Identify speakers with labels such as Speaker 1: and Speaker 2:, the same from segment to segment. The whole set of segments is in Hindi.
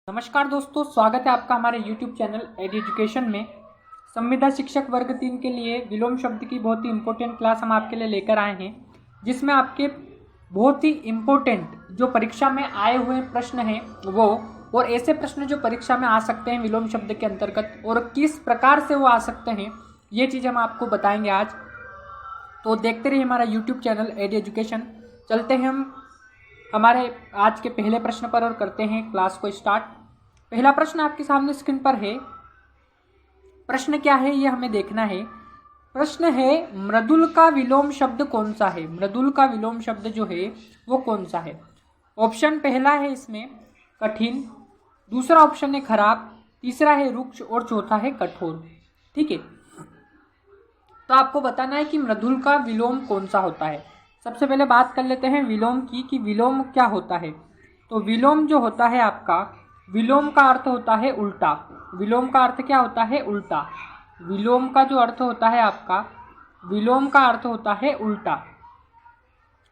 Speaker 1: नमस्कार दोस्तों, स्वागत है आपका हमारे YouTube चैनल एजुकेशन में। संविदा शिक्षक वर्ग 3 के लिए विलोम शब्द की बहुत ही इम्पोर्टेंट क्लास हम आपके लिए लेकर आए हैं, जिसमें आपके बहुत ही इम्पोर्टेंट जो परीक्षा में आए हुए प्रश्न हैं वो और ऐसे प्रश्न जो परीक्षा में आ सकते हैं विलोम शब्द के अंतर्गत और किस प्रकार से वो आ सकते हैं, ये चीज़ हम आपको बताएंगे आज। तो देखते रहिए हमारा YouTube चैनल एजुकेशन। चलते हैं हम हमारे आज के पहले प्रश्न पर और करते हैं क्लास को स्टार्ट। पहला प्रश्न आपके सामने स्क्रीन पर है। प्रश्न क्या है ये हमें देखना है। प्रश्न है, मृदुल का विलोम शब्द कौन सा है? मृदुल का विलोम शब्द जो है वो कौन सा है? ऑप्शन पहला है इसमें कठिन, दूसरा ऑप्शन है खराब, तीसरा है रुक्ष और चौथा है कठोर। ठीक है, तो आपको बताना है कि मृदुल का विलोम कौन सा होता है। सबसे पहले बात कर लेते हैं विलोम की कि विलोम क्या होता है। तो विलोम जो होता है आपका, विलोम का अर्थ होता है उल्टा। विलोम का अर्थ क्या होता है? उल्टा। विलोम का जो अर्थ होता है आपका, विलोम का अर्थ होता है उल्टा।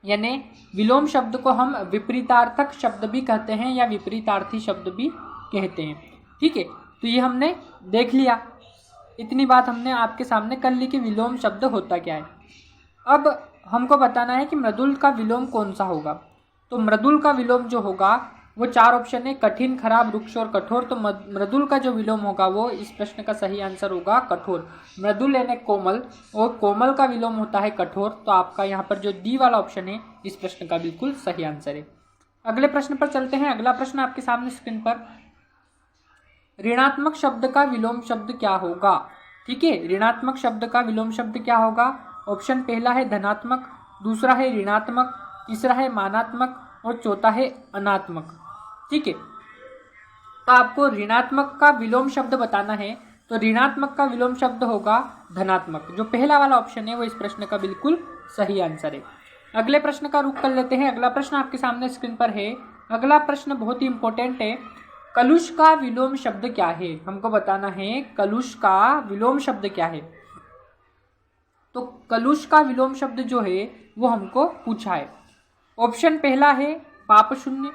Speaker 1: यानी विलोम शब्द को हम विपरीतार्थक शब्द भी कहते हैं या विपरीतार्थी शब्द भी कहते हैं। ठीक है, तो ये हमने देख लिया, इतनी बात हमने आपके सामने कर ली कि विलोम शब्द होता क्या है। अब हमको बताना है कि मृदुल का विलोम कौन सा होगा। तो मृदुल का विलोम जो होगा वो चार ऑप्शन है, कठिन, खराब, रुक्ष और कठोर। तो मृदुल का जो विलोम होगा वो इस प्रश्न का सही आंसर होगा कठोर। मृदुल यानी कोमल और कोमल का विलोम होता है कठोर। तो आपका यहाँ पर जो डी वाला ऑप्शन है इस प्रश्न का बिल्कुल सही आंसर है। अगले प्रश्न पर चलते हैं। अगला प्रश्न आपके सामने स्क्रीन पर, ऋणात्मक शब्द का विलोम शब्द क्या होगा? ठीक है, ऋणात्मक शब्द का विलोम शब्द क्या होगा? ऑप्शन पहला है धनात्मक, दूसरा है ऋणात्मक, तीसरा है मानात्मक और चौथा है अनात्मक। ठीक है, तो आपको ऋणात्मक का विलोम शब्द बताना है। तो ऋणात्मक का विलोम शब्द होगा धनात्मक। जो पहला वाला ऑप्शन है वो इस प्रश्न का बिल्कुल सही आंसर है। अगले प्रश्न का रुख कर लेते हैं। अगला प्रश्न आपके सामने स्क्रीन पर है। अगला प्रश्न बहुत ही इंपॉर्टेंट है। कलुष का विलोम शब्द क्या है? हमको बताना है कलुष का विलोम शब्द क्या है। तो कलुष का विलोम शब्द जो है वो हमको पूछा है। ऑप्शन पहला है पाप शून्य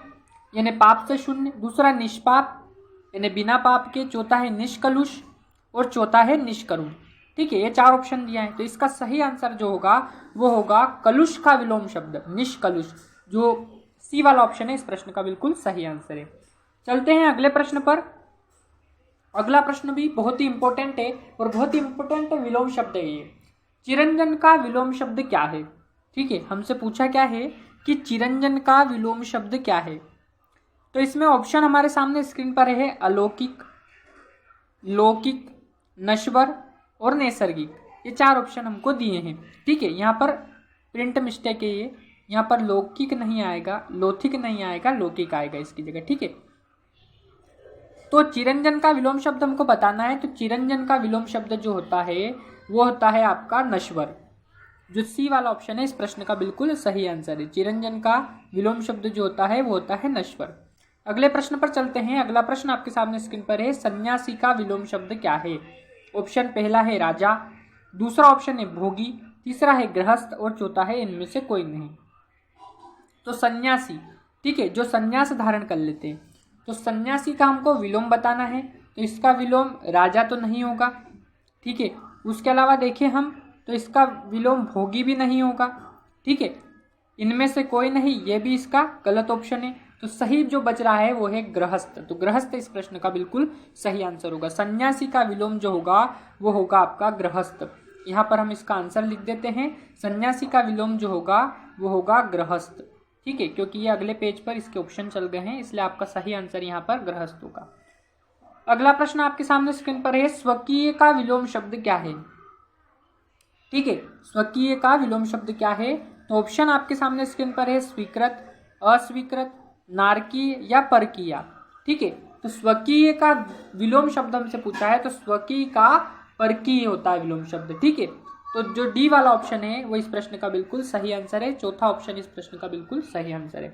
Speaker 1: यानी पाप से शून्य, दूसरा निष्पाप यानी बिना पाप के, चौथा है निष्कलुष और चौथा है निष्करुण। ठीक है, ये चार ऑप्शन दिया है। तो इसका सही आंसर जो होगा वो होगा कलुष का विलोम शब्द निष्कलुष। जो सी वाला ऑप्शन है इस प्रश्न का बिल्कुल सही आंसर है। चलते हैं अगले प्रश्न पर। अगला प्रश्न भी बहुत ही इंपॉर्टेंट है और बहुत ही इंपॉर्टेंट विलोम शब्द है ये। चिरंजन का विलोम शब्द क्या है? ठीक है, हमसे पूछा क्या है कि चिरंजन का विलोम शब्द क्या है। तो इसमें ऑप्शन हमारे सामने स्क्रीन पर है अलौकिक, लौकिक, नश्वर और नैसर्गिक। ये चार ऑप्शन हमको दिए हैं। ठीक है, यहाँ पर प्रिंट मिस्टेक है, ये यहाँ पर लौकिक नहीं आएगा, लौकिक नहीं आएगा, लौकिक आएगा इसकी जगह। ठीक है, तो चिरंजन का विलोम शब्द हमको बताना है। तो चिरंजन का विलोम शब्द जो होता है वो होता है आपका नश्वर। जो सी वाला ऑप्शन है इस प्रश्न का बिल्कुल सही आंसर है। चिरंजन का विलोम शब्द जो होता है वो होता है नश्वर। अगले प्रश्न पर चलते हैं। अगला प्रश्न आपके सामने स्क्रीन पर है। सन्यासी का विलोम शब्द क्या है? ऑप्शन पहला है राजा, दूसरा ऑप्शन है भोगी, तीसरा है गृहस्थ और चौथा है इनमें से कोई नहीं। तो सन्यासी, ठीक है, जो सन्यास धारण कर लेते हैं, तो सन्यासी का हमको विलोम बताना है। तो इसका विलोम राजा तो नहीं होगा। ठीक है, उसके अलावा देखें हम तो इसका विलोम भोगी भी नहीं होगा। ठीक है, इनमें से कोई नहीं, ये भी इसका गलत ऑप्शन है। तो सही जो बच रहा है वो है गृहस्थ। तो गृहस्थ इस प्रश्न का बिल्कुल सही आंसर होगा। सन्यासी का विलोम जो होगा वो होगा आपका गृहस्थ। यहाँ पर हम इसका आंसर लिख देते हैं। सन्यासी का विलोम जो होगा वो होगा गृहस्थ। ठीक है, क्योंकि ये अगले पेज पर इसके ऑप्शन चल गए हैं, इसलिए आपका सही आंसर यहाँ पर गृहस्थ होगा। अगला प्रश्न आपके सामने स्क्रीन पर है। स्वकीय का विलोम शब्द क्या है? ठीक है, स्वकीय का विलोम शब्द क्या है? तो ऑप्शन आपके सामने स्क्रीन पर है स्वीकृत, अस्वीकृत, नारकीय या परकीय। ठीक है, तो स्वकीय का विलोम शब्द हमसे पूछा है, तो स्वकीय का परकीय होता है विलोम शब्द। ठीक है, तो जो डी वाला ऑप्शन है वो इस प्रश्न का बिल्कुल सही आंसर है। चौथा ऑप्शन इस प्रश्न का बिल्कुल सही आंसर है।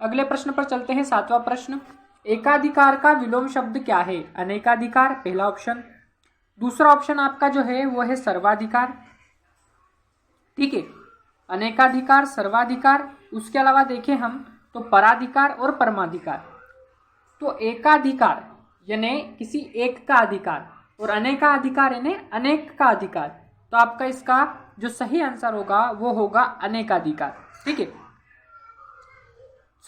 Speaker 1: अगले प्रश्न पर चलते हैं। सातवां प्रश्न, एकाधिकार का विलोम शब्द क्या है? अनेकाधिकार पहला ऑप्शन, दूसरा ऑप्शन आपका जो है वो है सर्वाधिकार। ठीक है, अनेकाधिकार, सर्वाधिकार, उसके अलावा देखें हम तो पराधिकार और परमाधिकार। तो एकाधिकार यानी किसी एक का अधिकार और अनेकाधिकार यानी अनेक का अधिकार। तो आपका इसका जो सही आंसर होगा वो होगा अनेकाधिकार। ठीक है,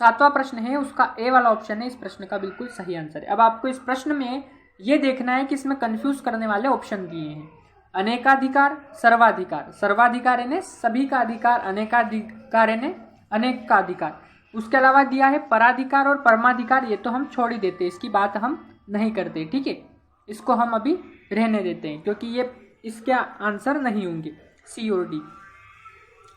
Speaker 1: 7वां प्रश्न है उसका ए वाला ऑप्शन है इस प्रश्न का बिल्कुल सही आंसर है। अब आपको इस प्रश्न में ये देखना है कि इसमें कंफ्यूज करने वाले ऑप्शन दिए हैं। अनेकाधिकार, सर्वाधिकार। सर्वाधिकार यानी सभी का अधिकार, अनेकाधिकार यानी अनेक का अधिकार। उसके अलावा दिया है पराधिकार और परमाधिकार, ये तो हम छोड़ ही देते हैं, इसकी बात हम नहीं करते। ठीक है, इसको हम अभी रहने देते हैं क्योंकि ये इसके आंसर नहीं होंगे सी और डी।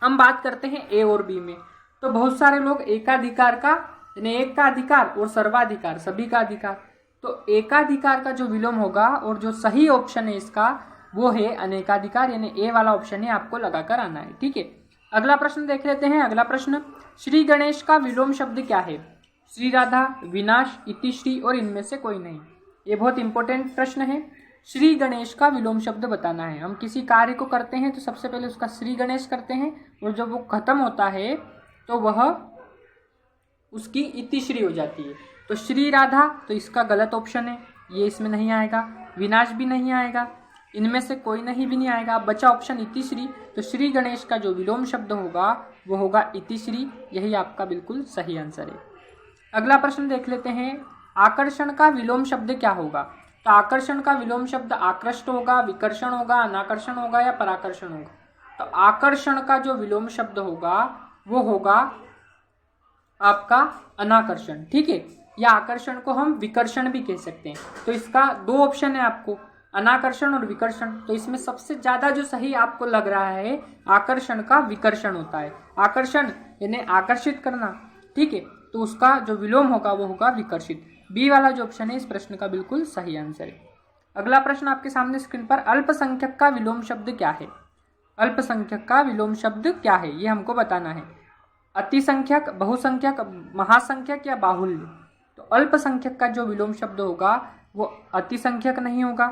Speaker 1: हम बात करते हैं ए और बी में। तो बहुत सारे लोग एकाधिकार का यानी एक का अधिकार और सर्वाधिकार सभी का अधिकार। तो एकाधिकार का जो विलोम होगा और जो सही ऑप्शन है इसका वो है अनेकाधिकार यानी ए वाला ऑप्शन है, आपको लगाकर आना है। ठीक है, अगला प्रश्न देख लेते हैं। अगला प्रश्न, श्री गणेश का विलोम शब्द क्या है? श्री राधा, विनाश, इतिश्री और इनमें से कोई नहीं। ये बहुत इंपॉर्टेंट प्रश्न है। श्री गणेश का विलोम शब्द बताना है। हम किसी कार्य को करते हैं तो सबसे पहले उसका श्री गणेश करते हैं और जब वो खत्म होता है तो वह उसकी इतिश्री हो जाती है। तो श्री राधा तो इसका गलत ऑप्शन है, ये इसमें नहीं आएगा। विनाश भी नहीं आएगा, इनमें से कोई नहीं भी नहीं आएगा। बचा ऑप्शन इतिश्री। तो श्री गणेश का जो विलोम शब्द होगा वो होगा इतिश्री, यही आपका बिल्कुल सही आंसर है। अगला प्रश्न देख लेते हैं। आकर्षण का विलोम शब्द क्या होगा? तो आकर्षण का विलोम शब्द आकृष्ट होगा, विकर्षण होगा, अनाकर्षण होगा या पराकर्षण होगा? तो आकर्षण का जो विलोम शब्द होगा वो होगा आपका अनाकर्षण। ठीक है, या आकर्षण को हम विकर्षण भी कह सकते हैं। तो इसका दो ऑप्शन है आपको, अनाकर्षण और विकर्षण। तो इसमें सबसे ज्यादा जो सही आपको लग रहा है आकर्षण का विकर्षण होता है। आकर्षण यानी आकर्षित करना। ठीक है, तो उसका जो विलोम होगा वो होगा विकर्षित। बी वाला जो ऑप्शन है इस प्रश्न का बिल्कुल सही आंसर है। अगला प्रश्न आपके सामने स्क्रीन पर, अल्पसंख्यक का विलोम शब्द क्या है? अल्पसंख्यक का विलोम शब्द क्या है ये हमको बताना है। अतिसंख्यक, बहुसंख्यक, महासंख्यक या बाहुल्य? तो अल्पसंख्यक का जो विलोम शब्द होगा वो अतिसंख्यक नहीं होगा।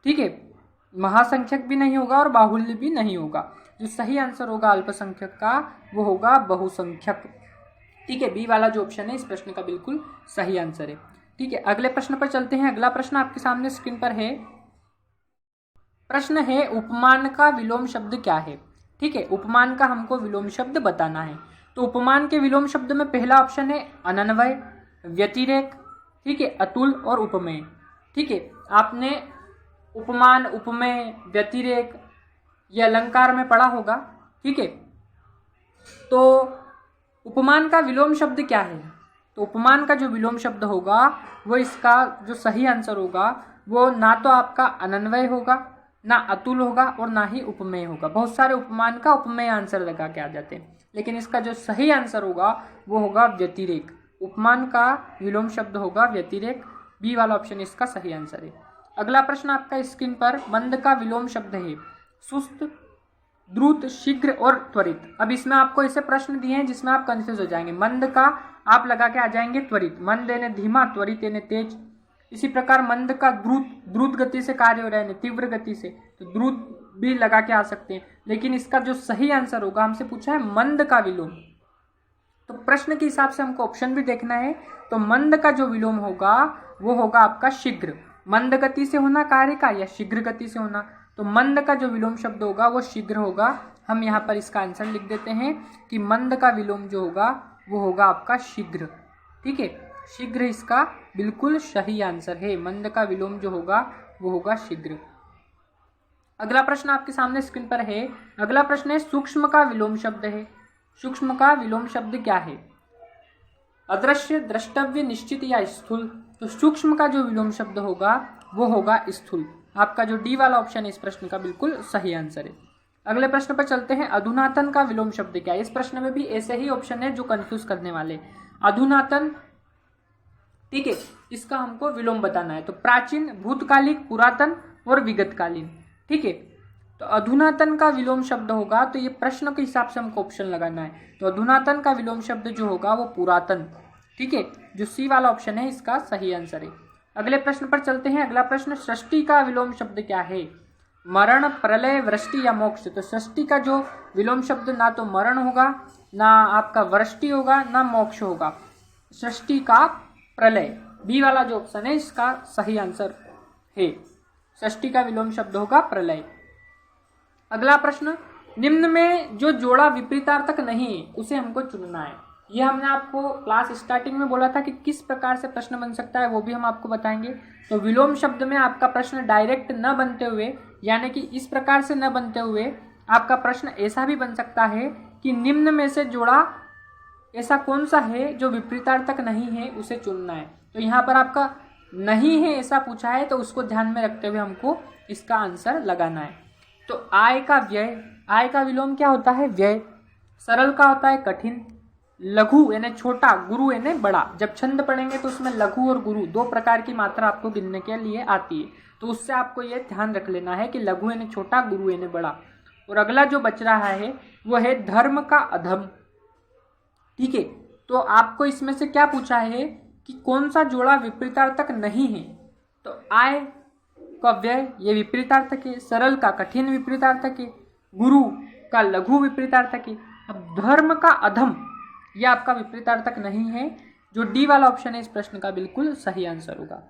Speaker 1: ठीक है, महासंख्यक भी नहीं होगा और बाहुल्य भी नहीं होगा। जो सही आंसर होगा अल्पसंख्यक का वो होगा बहुसंख्यक। ठीक है, बी वाला जो ऑप्शन है इस प्रश्न का बिल्कुल सही आंसर है। ठीक है, अगले प्रश्न पर चलते हैं। अगला प्रश्न आपके सामने स्क्रीन पर है। प्रश्न है उपमान का विलोम शब्द क्या है? ठीक है, उपमान का हमको विलोम शब्द बताना है। तो उपमान के विलोम शब्द में पहला ऑप्शन है अनन्वय, व्यतिरेक, ठीक है, अतुल और उपमेय। ठीक है, आपने उपमान, उपमेय, व्यतिरेक ये अलंकार में पढ़ा होगा। ठीक है, तो उपमान का विलोम शब्द क्या है? तो उपमान का जो विलोम शब्द होगा वो इसका जो सही आंसर होगा वो ना तो आपका अनन्वय होगा, ना अतुल होगा और ना ही उपमेय होगा। बहुत सारे उपमान का उपमेय आंसर लगा के आ जाते हैं, लेकिन इसका जो सही आंसर होगा वो होगा व्यतिरेक। उपमान का विलोम शब्द होगा व्यतिरेक। बी वाला ऑप्शन इसका सही आंसर है। अगला प्रश्न आपका स्क्रीन पर, मंद का विलोम शब्द है सुस्त, द्रुत, शीघ्र और त्वरित। अब इसमें आपको ऐसे प्रश्न दिए हैं जिसमें आप कंफ्यूज हो जाएंगे। मंद का आप लगा के आ जाएंगे त्वरित, मंद यानी धीमा, त्वरित यानी तेज। इसी प्रकार मंद का द्रुत, द्रुत गति से कार्य हो रहा है, तीव्र गति से, तो द्रुत भी लगा के आ सकते हैं। लेकिन इसका जो सही आंसर होगा, हमसे पूछा है मंद का विलोम, तो प्रश्न के हिसाब से हमको ऑप्शन भी देखना है। तो मंद का जो विलोम होगा वो होगा आपका शीघ्र। मंद गति से होना कार्य का या शीघ्र गति से होना, तो मंद का जो विलोम शब्द होगा वो शीघ्र होगा। हम यहाँ पर इसका आंसर लिख देते हैं कि मंद का विलोम जो होगा वो होगा आपका शीघ्र। ठीक है, शीघ्र इसका बिल्कुल सही आंसर है। मंद का विलोम जो होगा वो होगा शीघ्र। अगला प्रश्न आपके सामने स्क्रीन पर है। अगला प्रश्न है, सूक्ष्म का विलोम शब्द है। सूक्ष्म का विलोम शब्द क्या है? अदृश्य, द्रष्टव्य, निश्चित या स्थूल? तो सूक्ष्म का जो विलोम शब्द होगा वो होगा स्थूल। आपका जो डी वाला ऑप्शन है इस प्रश्न का बिल्कुल सही आंसर है। अगले प्रश्न पर चलते हैं। अधुनातन का विलोम शब्द क्या है? इस प्रश्न में भी ऐसे ही ऑप्शन है जो कंफ्यूज करने वाले। अधुनातन, ठीक है, इसका हमको विलोम बताना है। तो प्राचीन, भूतकालिक, पुरातन और विगतकालीन। ठीक है, तो अधुनातन का विलोम शब्द होगा, तो ये प्रश्न के हिसाब से हमको ऑप्शन लगाना है। तो अधुनातन का विलोम शब्द जो होगा वो पुरातन। ठीक है, जो सी वाला ऑप्शन है इसका सही आंसर है। अगले प्रश्न पर चलते हैं। अगला प्रश्न, सृष्टि का विलोम शब्द क्या है? मरण, प्रलय, वृष्टि या मोक्ष? तो सृष्टि का जो विलोम शब्द ना तो मरण होगा, ना आपका वृष्टि होगा, ना मोक्ष होगा। सृष्टि का प्रलय। बी वाला जो ऑप्शन है इसका सही आंसर है। षष्ठी का विलोम शब्द होगा प्रलय। अगला प्रश्न, निम्न में जो जोड़ा विपरीतार्थक नहीं है उसे हमको चुनना है। ये हमने आपको क्लास स्टार्टिंग में बोला था कि किस प्रकार से प्रश्न बन सकता है, वो भी हम आपको बताएंगे। तो विलोम शब्द में आपका प्रश्न डायरेक्ट न बनते हुए, यानी कि इस प्रकार से न बनते हुए आपका प्रश्न ऐसा भी बन सकता है कि निम्न में से जोड़ा ऐसा कौन सा है जो विपरीतार्थक नहीं है, उसे चुनना है। तो यहाँ पर आपका नहीं है ऐसा पूछा है, तो उसको ध्यान में रखते हुए हमको इसका आंसर लगाना है। तो आय का व्यय, आय का विलोम क्या होता है? व्यय। सरल का होता है कठिन। लघु यानी छोटा, गुरु यानी बड़ा। जब छंद पढ़ेंगे तो उसमें लघु और गुरु दो प्रकार की मात्रा आपको गिनने के लिए आती है, तो उससे आपको ये ध्यान रख लेना है कि लघु यानी छोटा, गुरु यानी बड़ा। और अगला जो बच रहा है वो है धर्म का अधम। ठीक है, तो आपको इसमें से क्या पूछा है कि कौन सा जोड़ा विपरीतार्थक नहीं है। तो आय का व्यय ये विपरीतार्थक है, सरल का कठिन विपरीतार्थक है, गुरु का लघु विपरीतार्थक है। अब धर्म का अधम यह आपका विपरीतार्थक नहीं है, जो डी वाला ऑप्शन है इस प्रश्न का बिल्कुल सही आंसर होगा।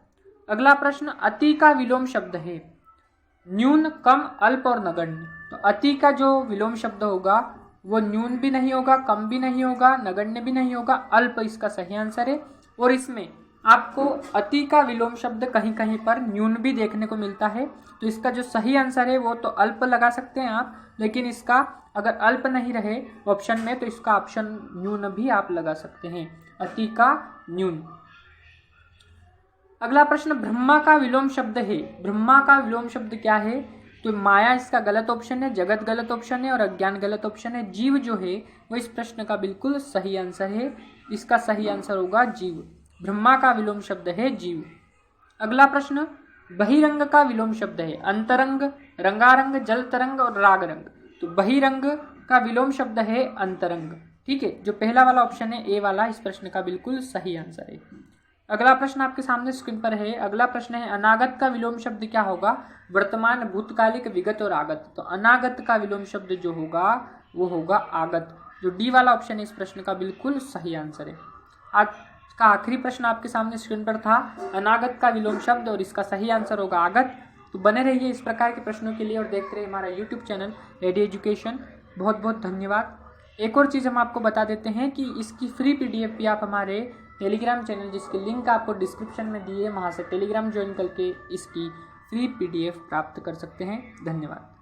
Speaker 1: अगला प्रश्न, अति का विलोम शब्द है न्यून, कम, अल्प और नगण्य। तो अति का जो विलोम शब्द होगा वो न्यून भी नहीं होगा, कम भी नहीं होगा, नगण्य भी नहीं होगा, अल्प इसका सही आंसर है। और इसमें आपको अति का विलोम शब्द कहीं कहीं पर न्यून भी देखने को मिलता है, तो इसका जो सही आंसर है वो तो अल्प लगा सकते हैं आप, लेकिन इसका अगर अल्प नहीं रहे ऑप्शन में तो इसका ऑप्शन न्यून भी आप लगा सकते हैं, अति का न्यून। अगला प्रश्न, ब्रह्मा का विलोम शब्द है। ब्रह्मा का विलोम शब्द क्या है? तो माया इसका गलत ऑप्शन है, जगत गलत ऑप्शन है और अज्ञान गलत ऑप्शन है। जीव जो है वो इस प्रश्न का बिल्कुल सही आंसर है, इसका सही आंसर होगा जीव। ब्रह्मा का विलोम शब्द है जीव। अगला प्रश्न, बहिरंग का विलोम शब्द है अंतरंग, रंगारंग, जल तरंग और राग रंग। तो बहिरंग का विलोम शब्द है अंतरंग। ठीक है, जो पहला वाला ऑप्शन है ए वाला इस प्रश्न का बिल्कुल सही आंसर है। अगला प्रश्न आपके सामने स्क्रीन पर है। अगला प्रश्न है, अनागत का विलोम शब्द क्या होगा? वर्तमान, भूतकालिक, विगत और आगत। तो अनागत का विलोम शब्द जो होगा वो होगा आगत, जो डी वाला ऑप्शन है इस प्रश्न का बिल्कुल सही आंसर है। आज का आखिरी प्रश्न आपके सामने स्क्रीन पर था अनागत का विलोम शब्द, और इसका सही आंसर होगा आगत। तो बने रहिए इस प्रकार के प्रश्नों के लिए और देखते रहिए हमारा यूट्यूब चैनल रेडी एजुकेशन। बहुत बहुत धन्यवाद। एक और चीज़ हम आपको बता देते हैं कि इसकी फ्री पीडीएफ भी आप हमारे टेलीग्राम चैनल, जिसकी लिंक आपको डिस्क्रिप्शन में दी है, वहाँ से टेलीग्राम ज्वाइन करके इसकी फ्री पीडीएफ प्राप्त कर सकते हैं। धन्यवाद।